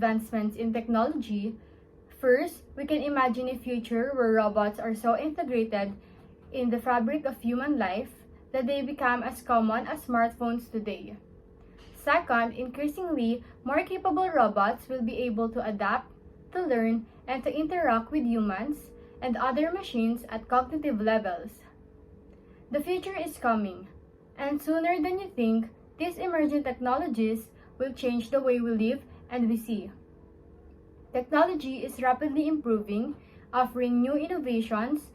advancements in technology, first, we can imagine a future where robots are so integrated in the fabric of human life that they become as common as smartphones today. Second, increasingly more capable robots will be able to adapt, to learn, and to interact with humans and other machines at cognitive levels. The future is coming, and sooner than you think, these emerging technologies will change the way we live and we see. Technology is rapidly improving, offering new innovations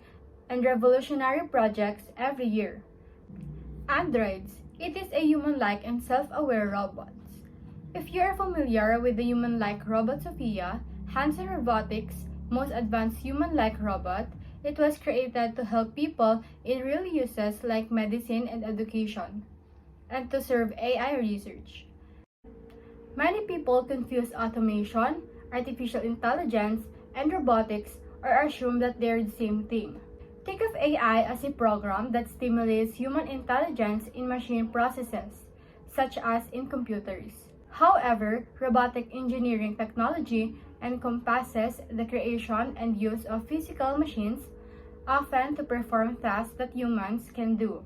and revolutionary projects every year. Androids. It is a human-like and self-aware robot. If you are familiar with the human-like robot Sophia, Hanson Robotics' most advanced human-like robot, it was created to help people in real uses like medicine and education, and to serve AI research. Many people confuse automation, artificial intelligence, and robotics or assume that they're the same thing. Think of AI as a program that stimulates human intelligence in machine processes, such as in computers. However, robotic engineering technology encompasses the creation and use of physical machines, often to perform tasks that humans can do.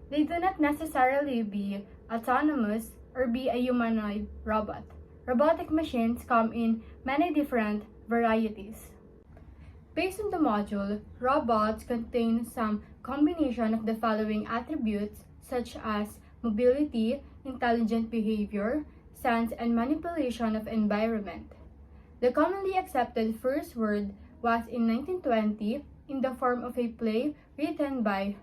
They do not necessarily be autonomous or be a humanoid robot. Robotic machines come in many different varieties. Based on the module, robots contain some combination of the following attributes such as mobility, intelligent behavior, sense and manipulation of environment. The commonly accepted first word was in 1920 in the form of a play written by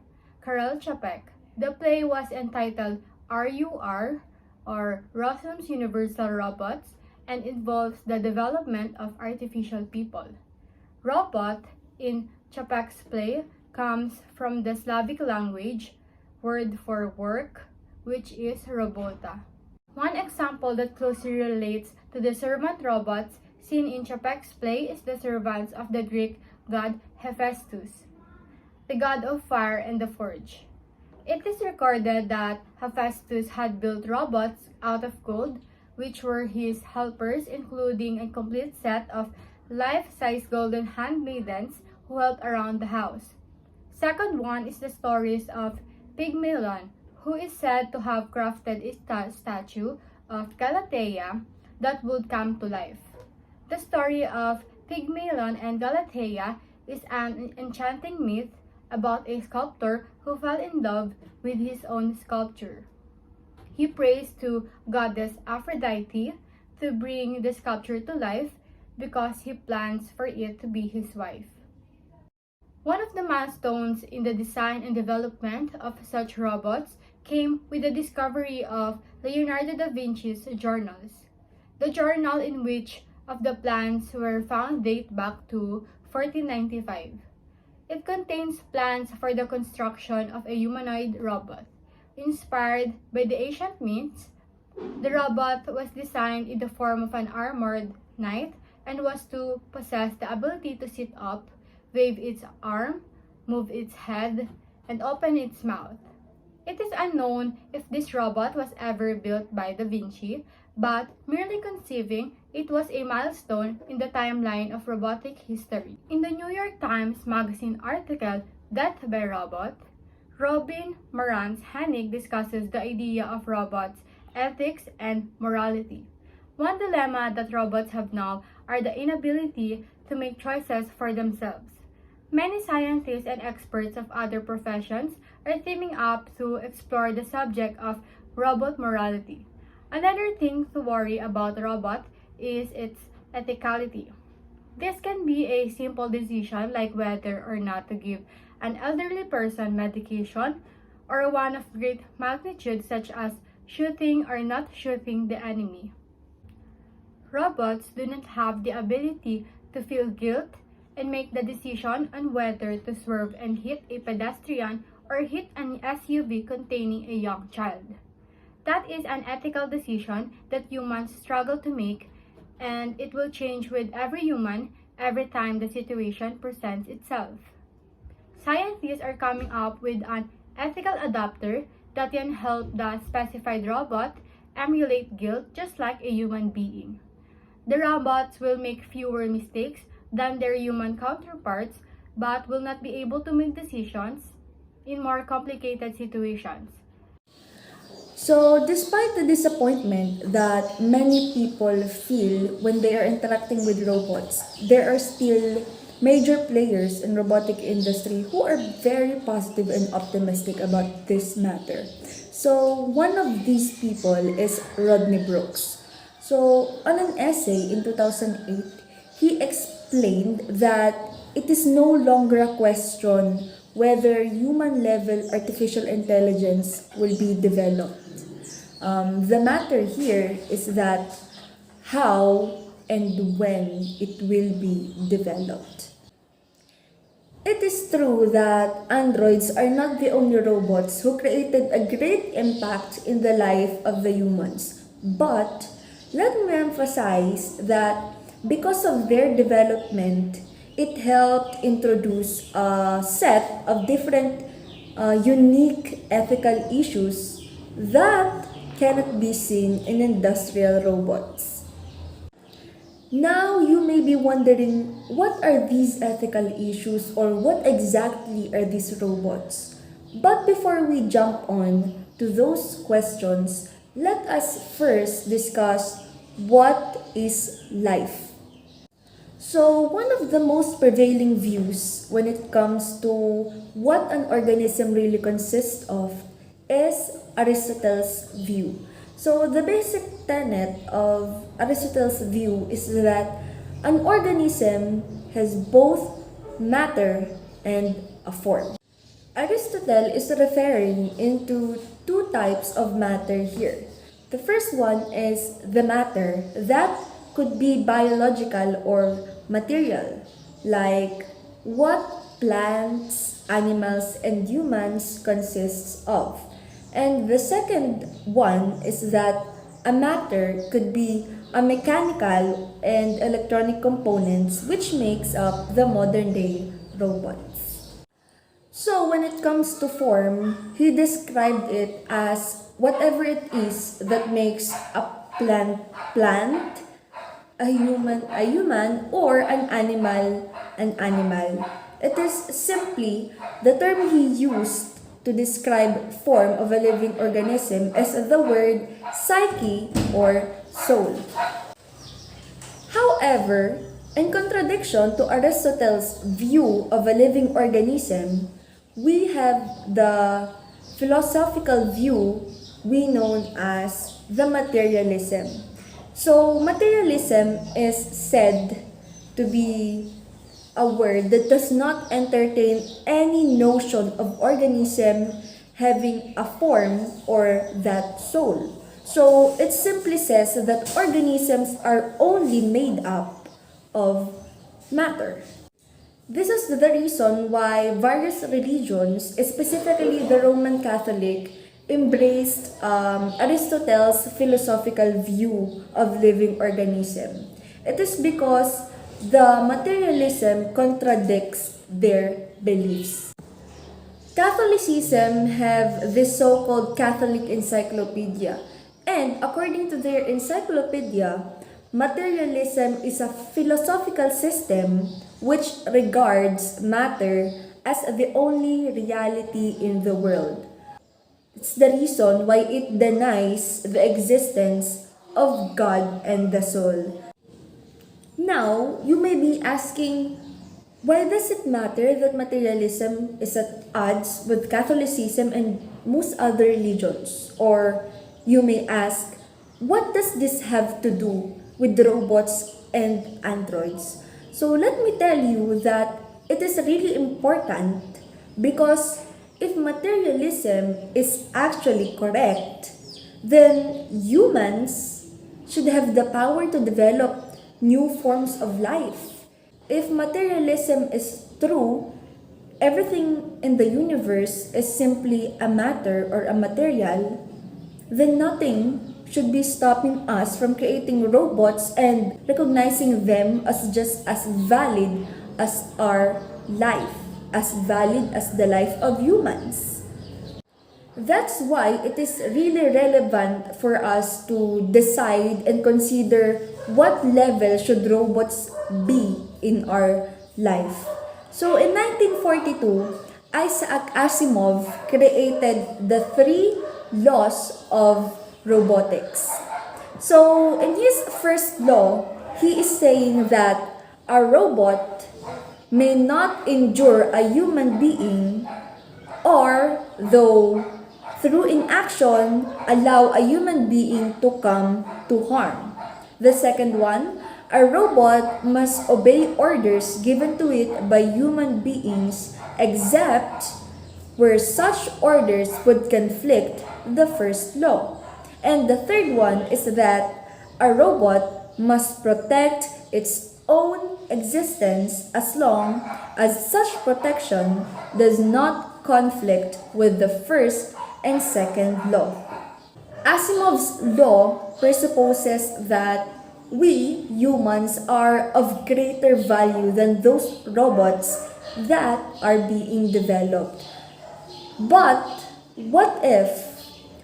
Karel Čapek. The play was entitled RUR, or Rossum's Universal Robots, and involves the development of artificial people. Robot in Čapek's play comes from the Slavic language word for work, which is robota. One example that closely relates to the servant robots seen in Čapek's play is the servants of the Greek god Hephaestus, the god of fire and the forge. It is recorded that Hephaestus had built robots out of gold, which were his helpers, including a complete set of life-size golden handmaidens who helped around the house. Second one is the stories of Pygmalion, who is said to have crafted a statue of Galatea that would come to life. The story of Pygmalion and Galatea is an enchanting myth about a sculptor who fell in love with his own sculpture. He prays to goddess Aphrodite to bring the sculpture to life because he plans for it to be his wife. One of the milestones in the design and development of such robots came with the discovery of Leonardo da Vinci's journals. The journal in which of the plans were found date back to 1495. It contains plans for the construction of a humanoid robot. Inspired by the ancient myths, the robot was designed in the form of an armored knight and was to possess the ability to sit up, wave its arm, move its head, and open its mouth. It is unknown if this robot was ever built by Da Vinci, but merely conceiving it was a milestone in the timeline of robotic history. In the New York Times Magazine article, Death by Robot, Robin Marantz-Henig discusses the idea of robots, ethics, and morality. One dilemma that robots have now are the inability to make choices for themselves. Many scientists and experts of other professions are teaming up to explore the subject of robot morality. Another thing to worry about a robot is its ethicality. This can be a simple decision like whether or not to give an elderly person medication, or one of great magnitude such as shooting or not shooting the enemy. Robots do not have the ability to feel guilt and make the decision on whether to swerve and hit a pedestrian or hit an SUV containing a young child. That is an ethical decision that humans struggle to make, and it will change with every human every time the situation presents itself. Scientists are coming up with an ethical adapter that can help the specified robot emulate guilt just like a human being. The robots will make fewer mistakes than their human counterparts, but will not be able to make decisions in more complicated situations. So, despite the disappointment that many people feel when they are interacting with robots, there are still major players in robotic industry who are very positive and optimistic about this matter. So, one of these people is Rodney Brooks. So, on an essay in 2008, he explained that it is no longer a question whether human level artificial intelligence will be developed. The matter here is that how and when it will be developed. It is true that androids are not the only robots who created a great impact in the life of the humans, but let me emphasize that because of their development, it helped introduce a set of different unique ethical issues that cannot be seen in industrial robots. Now you may be wondering, what are these ethical issues or what exactly are these robots? But before we jump on to those questions, let us first discuss what is life. So, one of the most prevailing views when it comes to what an organism really consists of is Aristotle's view. So, the basic tenet of Aristotle's view is that an organism has both matter and a form. Aristotle is referring into two types of matter here. The first one is the matter that could be biological or material, like what plants, animals, and humans consists of. And the second one is that a matter could be a mechanical and electronic components which makes up the modern day robots. So when it comes to form, he described it as whatever it is that makes a plant, a human, or an animal. It is simply the term he used to describe form of a living organism as the word psyche or soul. However, in contradiction to Aristotle's view of a living organism, we have the philosophical view we know as the materialism. So, materialism is said to be a word that does not entertain any notion of organism having a form or that soul. So, it simply says that organisms are only made up of matter. This is the reason why various religions, specifically the Roman Catholic, embraced Aristotle's philosophical view of living organism. It is because the materialism contradicts their beliefs. Catholicism have this so-called Catholic encyclopedia, and according to their encyclopedia, materialism is a philosophical system which regards matter as the only reality in the world. It's the reason why it denies the existence of God and the soul. Now, you may be asking, why does it matter that materialism is at odds with Catholicism and most other religions? Or you may ask, what does this have to do with robots and androids? So let me tell you that it is really important because if materialism is actually correct, then humans should have the power to develop new forms of life. If materialism is true, everything in the universe is simply a matter or a material, then nothing should be stopping us from creating robots and recognizing them as just as valid as our life, as valid as the life of humans. That's why it is really relevant for us to decide and consider what level should robots be in our life. So in 1942, Isaac Asimov created the three laws of robotics. So in his first law, he is saying that a robot may not injure a human being, or though through inaction allow a human being to come to harm. The second one, a robot must obey orders given to it by human beings except where such orders would conflict the first law. And the third one is that a robot must protect its own existence as long as such protection does not conflict with the first and second law. Asimov's law presupposes that we humans are of greater value than those robots that are being developed. But what if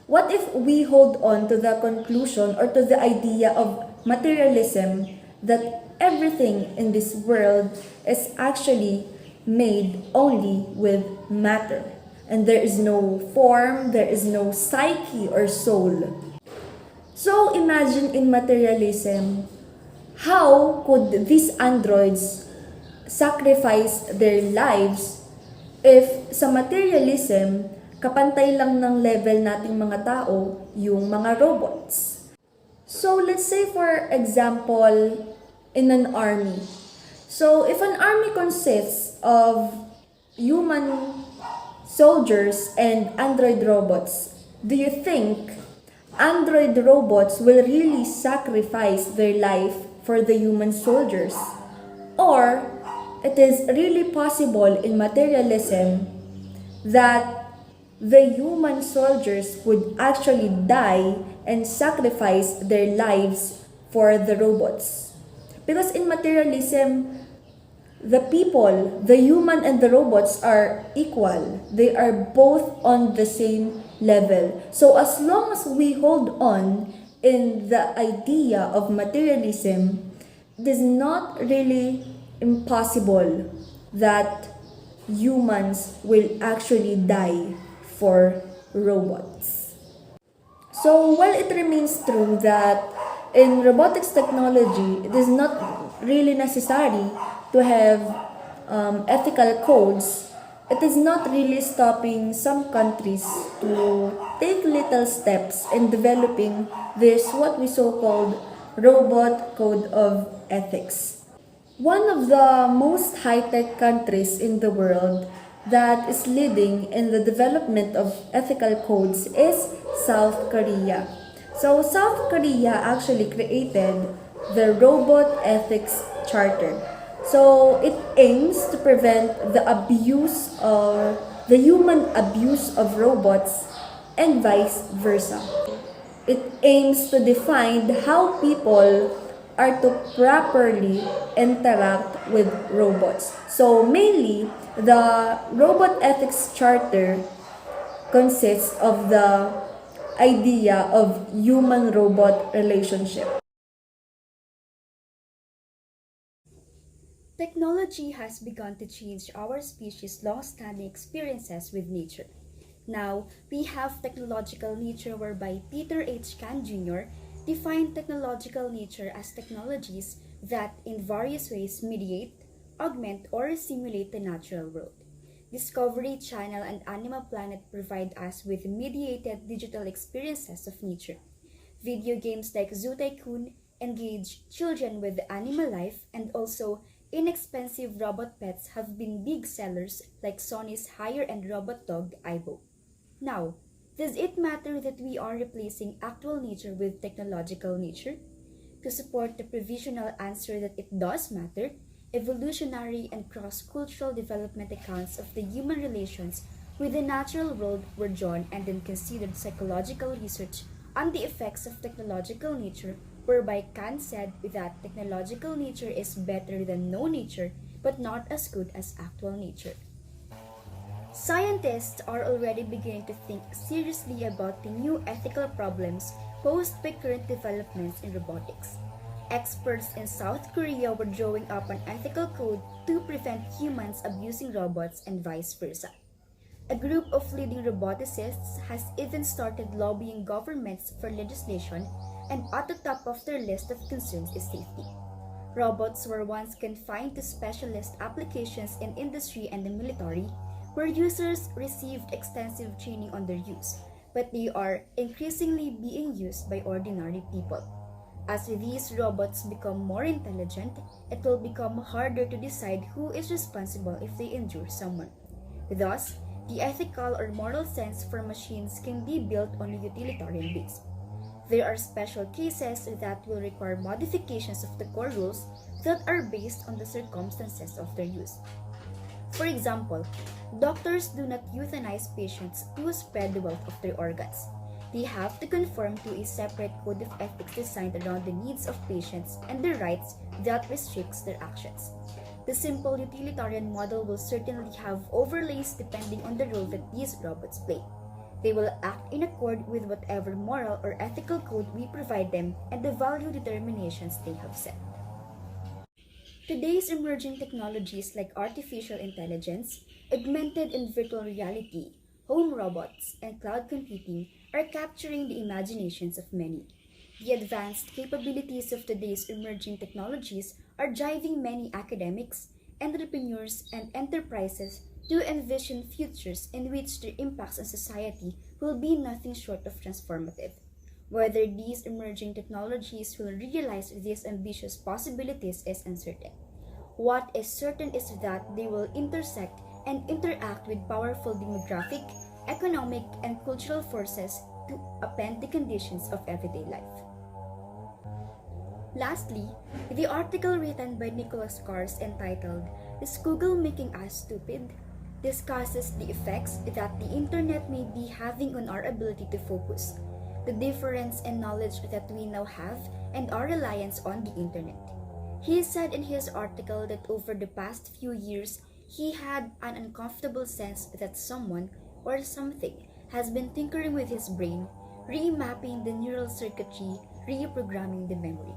what if we hold on to the conclusion or to the idea of materialism that everything in this world is actually made only with matter, and there is no form, there is no psyche or soul? So imagine in materialism, how could these androids sacrifice their lives if sa materialism, kapantay lang ng level nating mga tao yung mga robots? So let's say for example, in an army. So if an army consists of human soldiers and android robots, do you think android robots will really sacrifice their life for the human soldiers? Or it is really possible in materialism that the human soldiers would actually die and sacrifice their lives for the robots? Because in materialism, the people, the human and the robots are equal. They are both on the same level. So as long as we hold on in the idea of materialism, it is not really impossible that humans will actually die for robots. So while it remains true that in robotics technology, it is not really necessary to have ethical codes, it is not really stopping some countries to take little steps in developing this what we so-called robot code of ethics. One of the most high-tech countries in the world that is leading in the development of ethical codes is South Korea. So South Korea actually created the Robot Ethics Charter. So it aims to prevent the abuse or the human abuse of robots and vice versa. It aims to define how people are to properly interact with robots. So mainly, the Robot Ethics Charter consists of the idea of human-robot relationship. Technology has begun to change our species' long-standing experiences with nature. Now, we have technological nature whereby Peter H. Kahn Jr. defined technological nature as technologies that in various ways mediate, augment, or simulate the natural world. Discovery Channel and Animal Planet provide us with mediated digital experiences of nature. Video games like Zoo Tycoon engage children with animal life, and also inexpensive robot pets have been big sellers like Sony's higher-end robot dog Aibo. Now, does it matter that we are replacing actual nature with technological nature? To support the provisional answer that it does matter, evolutionary and cross-cultural development accounts of the human relations with the natural world were drawn, and then considered psychological research on the effects of technological nature, whereby Kant said that technological nature is better than no nature, but not as good as actual nature. Scientists are already beginning to think seriously about the new ethical problems posed by current developments in robotics. Experts in South Korea were drawing up an ethical code to prevent humans abusing robots and vice versa. A group of leading roboticists has even started lobbying governments for legislation, and at the top of their list of concerns is safety. Robots were once confined to specialist applications in industry and the military, where users received extensive training on their use, but they are increasingly being used by ordinary people. As these robots become more intelligent, it will become harder to decide who is responsible if they injure someone. Thus, the ethical or moral sense for machines can be built on a utilitarian base. There are special cases that will require modifications of the core rules that are based on the circumstances of their use. For example, doctors do not euthanize patients to spread the wealth of their organs. They have to conform to a separate code of ethics designed around the needs of patients and their rights that restricts their actions. The simple utilitarian model will certainly have overlays depending on the role that these robots play. They will act in accord with whatever moral or ethical code we provide them and the value determinations they have set. Today's emerging technologies like artificial intelligence, augmented and virtual reality, home robots, and cloud computing are capturing the imaginations of many. The advanced capabilities of today's emerging technologies are driving many academics, entrepreneurs, and enterprises to envision futures in which their impacts on society will be nothing short of transformative. Whether these emerging technologies will realize these ambitious possibilities is uncertain. What is certain is that they will intersect and interact with powerful demographic, economic, and cultural forces to upend the conditions of everyday life. Lastly, the article written by Nicholas Kars entitled "Is Google Making Us Stupid?" discusses the effects that the internet may be having on our ability to focus, the difference in knowledge that we now have, and our reliance on the internet. He said in his article that over the past few years, he had an uncomfortable sense that someone or something has been tinkering with his brain, remapping the neural circuitry, reprogramming the memory.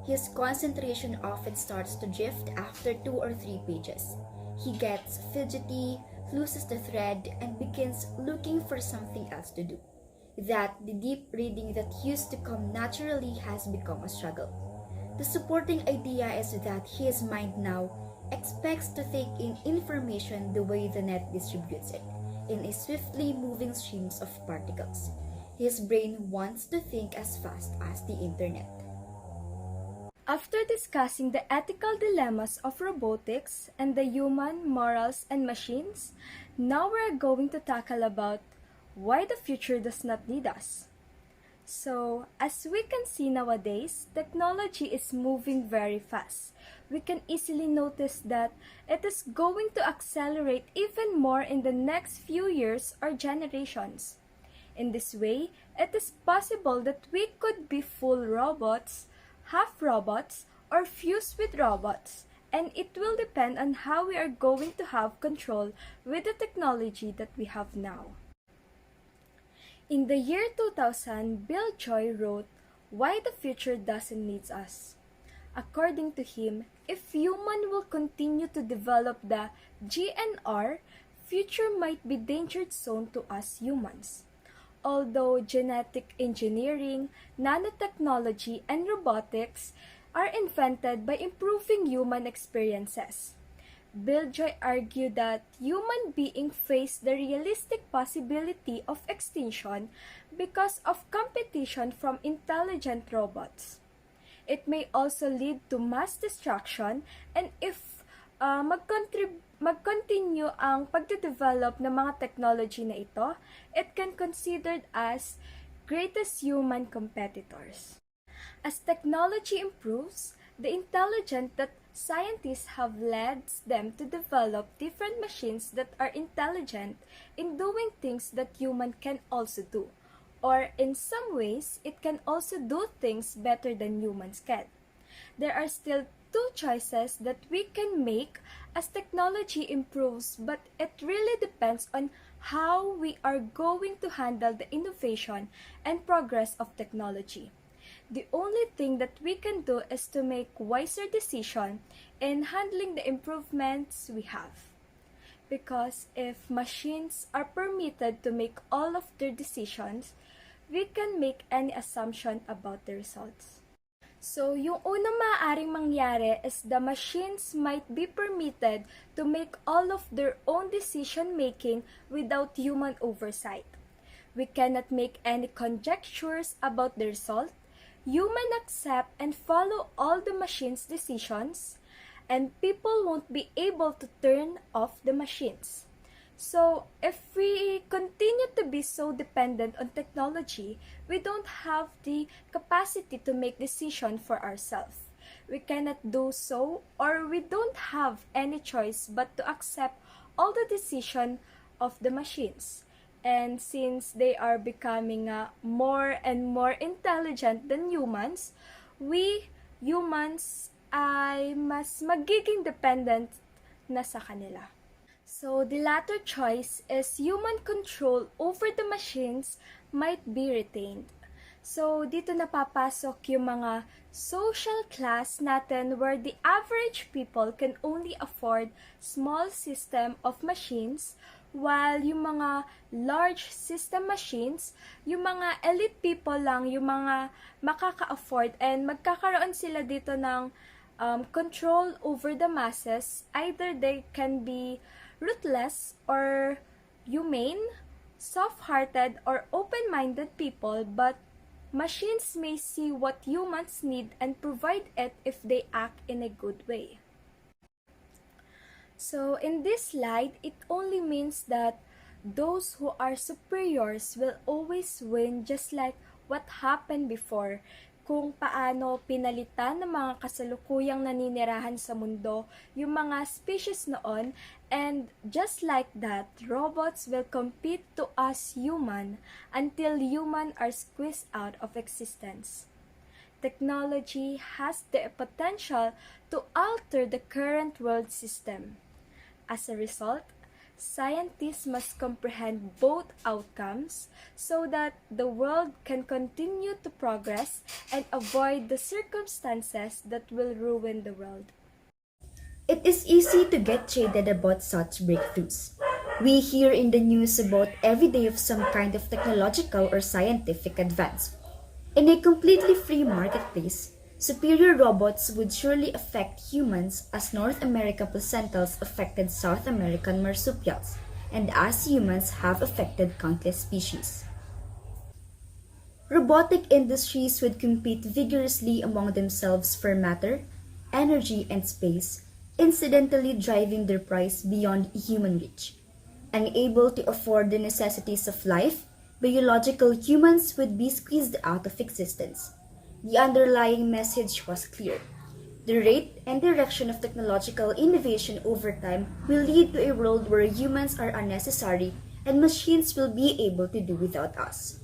His concentration often starts to drift after 2 or 3 pages. He gets fidgety, loses the thread, and begins looking for something else to do. That the deep reading that used to come naturally has become a struggle. The supporting idea is that his mind now expects to take in information the way the net distributes it, in a swiftly moving streams of particles. His brain wants to think as fast as the internet. After discussing the ethical dilemmas of robotics and the human morals and machines, now we're going to tackle about why the future does not need us. So, as we can see nowadays, technology is moving very fast. We can easily notice that it is going to accelerate even more in the next few years or generations. In this way, it is possible that we could be full robots, half robots, or fused with robots, and it will depend on how we are going to have control with the technology that we have now. In the year 2000, Bill Joy wrote, "Why the future doesn't need us." According to him, if human will continue to develop the GNR, future might be danger zone to us humans. Although genetic engineering, nanotechnology, and robotics are invented by improving human experiences, Bill Joy argued that human beings face the realistic possibility of extinction because of competition from intelligent robots. It may also lead to mass destruction, and if mag-continue ang pagde-develop ng mga technology na ito, it can considered as greatest human competitors. As technology improves, the intelligence that scientists have led them to develop different machines that are intelligent in doing things that human can also do, or in some ways, it can also do things better than humans can. There are still two choices that we can make as technology improves, but it really depends on how we are going to handle the innovation and progress of technology. The only thing that we can do is to make wiser decisions in handling the improvements we have. Because if machines are permitted to make all of their decisions, we can make any assumption about the results. So, yung unang maaaring mangyari is the machines might be permitted to make all of their own decision-making without human oversight. We cannot make any conjectures about the result. Human accept and follow all the machine's decisions, and people won't be able to turn off the machines. So, if we continue to be so dependent on technology, we don't have the capacity to make decisions for ourselves. We cannot do so, or we don't have any choice but to accept all the decisions of the machines. And since they are becoming more and more intelligent than humans, we humans ay mas magiging dependent na sa kanila. So, the latter choice is human control over the machines might be retained. So, dito napapasok yung mga social class natin where the average people can only afford small system of machines, while yung mga large system machines, yung mga elite people lang, yung mga makaka-afford, and magkakaroon sila dito ng control over the masses. Either they can be ruthless or humane, soft-hearted or open-minded people, but machines may see what humans need and provide it if they act in a good way. So in this slide, it only means that those who are superiors will always win, just like what happened before, kung paano pinalitan ng mga kasalukuyang naninirahan sa mundo yung mga species noon, and just like that, robots will compete to us human until human are squeezed out of existence. Technology has the potential to alter the current world system. As a result, scientists must comprehend both outcomes so that the world can continue to progress and avoid the circumstances that will ruin the world. It is easy to get jaded about such breakthroughs. We hear in the news about every day of some kind of technological or scientific advance. In a completely free marketplace, superior robots would surely affect humans as North American placentals affected South American marsupials, and as humans have affected countless species. Robotic industries would compete vigorously among themselves for matter, energy, and space, incidentally driving their price beyond human reach. Unable to afford the necessities of life, biological humans would be squeezed out of existence. The underlying message was clear. The rate and direction of technological innovation over time will lead to a world where humans are unnecessary and machines will be able to do without us.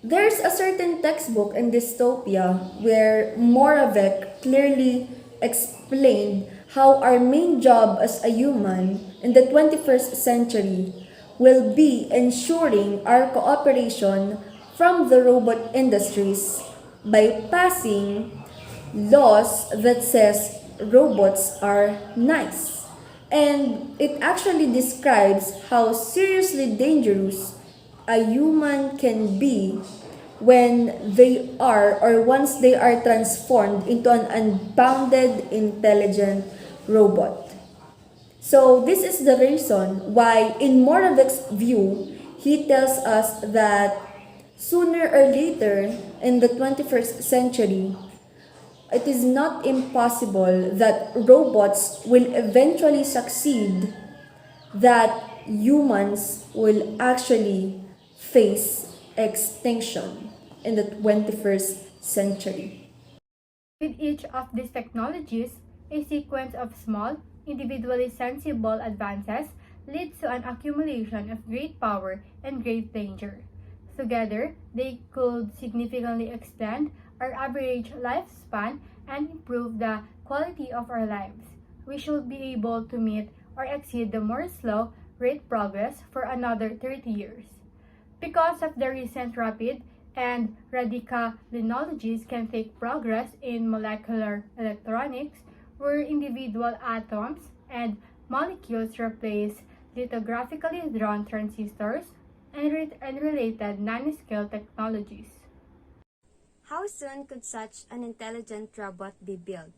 There's a certain textbook in dystopia where Moravec clearly explained how our main job as a human in the 21st century will be ensuring our cooperation from the robot industries by passing laws that says robots are nice. And it actually describes how seriously dangerous a human can be when they are or once they are transformed into an unbounded intelligent robot. So this is the reason why in Moravec's view, he tells us that sooner or later in the 21st century, it is not impossible that robots will eventually succeed, that humans will actually face extinction in the 21st century. With each of these technologies, a sequence of small, individually sensible advances leads to an accumulation of great power and great danger. Together, they could significantly extend our average lifespan and improve the quality of our lives. we should be able to meet or exceed the Moore's law rate progress for another 30 years. Because of the recent rapid and radicalinologies can take progress in molecular electronics, where individual atoms and molecules replace lithographically drawn transistors and related nanoscale technologies. How soon could such an intelligent robot be built?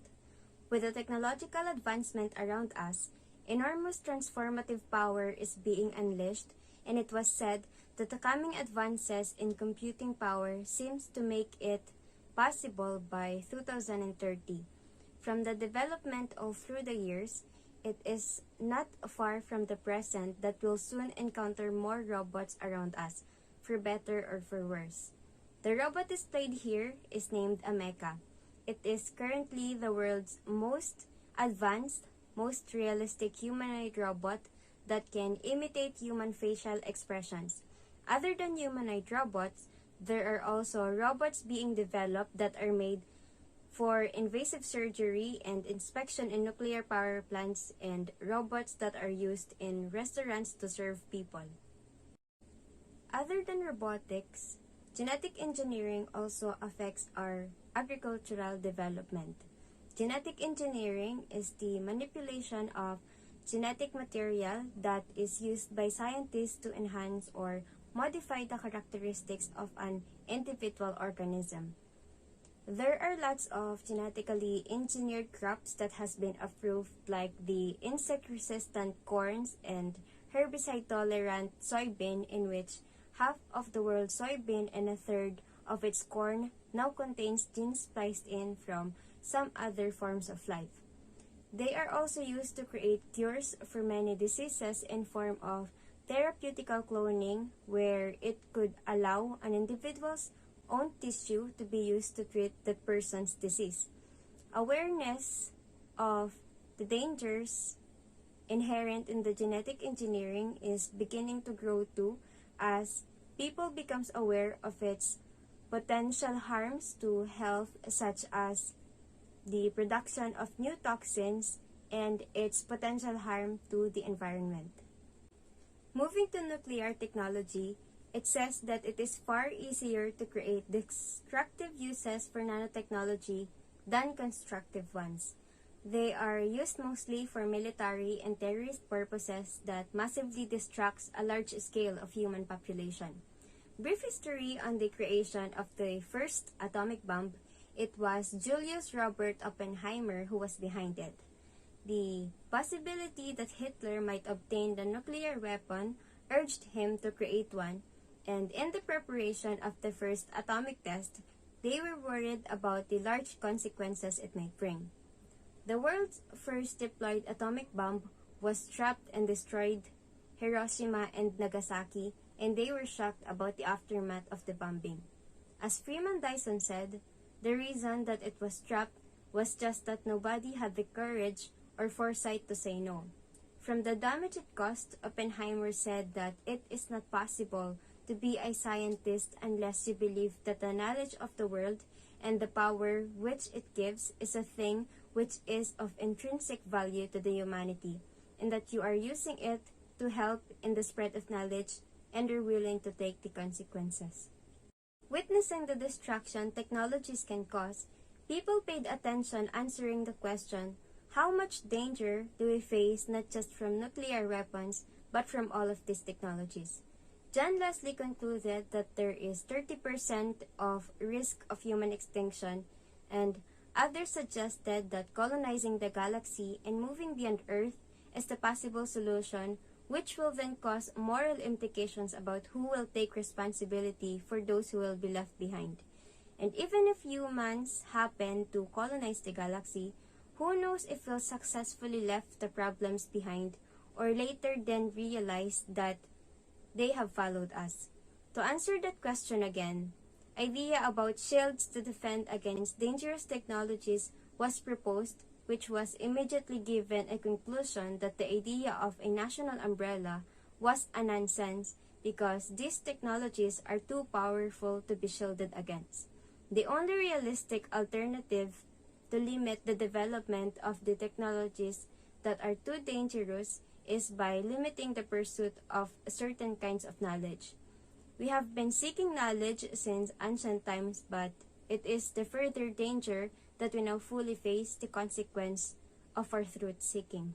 With the technological advancement around us, enormous transformative power is being unleashed, and it was said that the coming advances in computing power seems to make it possible by 2030. From the development all through the years, it is not far from the present that we'll soon encounter more robots around us, for better or for worse. The robot displayed here is named a mecha. It is currently the world's most advanced, most realistic humanoid robot that can imitate human facial expressions. Other than humanoid robots, there are also robots being developed that are made for invasive surgery and inspection in nuclear power plants, and robots that are used in restaurants to serve people. Other than robotics, genetic engineering also affects our agricultural development. Genetic engineering is the manipulation of genetic material that is used by scientists to enhance or modify the characteristics of an individual organism. There are lots of genetically engineered crops that has been approved, like the insect-resistant corns and herbicide-tolerant soybean, in which half of the world's soybean and a third of its corn now contains genes spliced in from some other forms of life. They are also used to create cures for many diseases in form of therapeutical cloning, where it could allow an individual's own tissue to be used to treat the person's disease. Awareness of the dangers inherent in the genetic engineering is beginning to grow too, as people becomes aware of its potential harms to health, such as the production of new toxins and its potential harm to the environment. Moving to nuclear technology, it says that it is far easier to create destructive uses for nanotechnology than constructive ones. They are used mostly for military and terrorist purposes that massively destructs a large scale of human population. Brief history on the creation of the first atomic bomb. It was Julius Robert Oppenheimer who was behind it. The possibility that Hitler might obtain the nuclear weapon urged him to create one, and in the preparation of the first atomic test, they were worried about the large consequences it might bring. The world's first deployed atomic bomb was trapped and destroyed Hiroshima and Nagasaki, and they were shocked about the aftermath of the bombing. As Freeman Dyson said, the reason that it was trapped was just that nobody had the courage or foresight to say no. From the damage it caused, Oppenheimer said that it is not possible to be a scientist unless you believe that the knowledge of the world and the power which it gives is a thing which is of intrinsic value to the humanity, and that you are using it to help in the spread of knowledge and are willing to take the consequences. Witnessing the destruction technologies can cause, people paid attention answering the question, how much danger do we face not just from nuclear weapons, but from all of these technologies? John Leslie concluded that there is 30% of risk of human extinction, and others suggested that colonizing the galaxy and moving beyond Earth is the possible solution, which will then cause moral implications about who will take responsibility for those who will be left behind. And even if humans happen to colonize the galaxy, who knows if we'll successfully left the problems behind or later then realize that they have followed us. To answer that question again, idea about shields to defend against dangerous technologies was proposed, which was immediately given a conclusion that the idea of a national umbrella was a nonsense because these technologies are too powerful to be shielded against. The only realistic alternative to limit the development of the technologies that are too dangerous is by limiting the pursuit of certain kinds of knowledge. We have been seeking knowledge since ancient times, but it is the further danger that we now fully face the consequence of our truth seeking.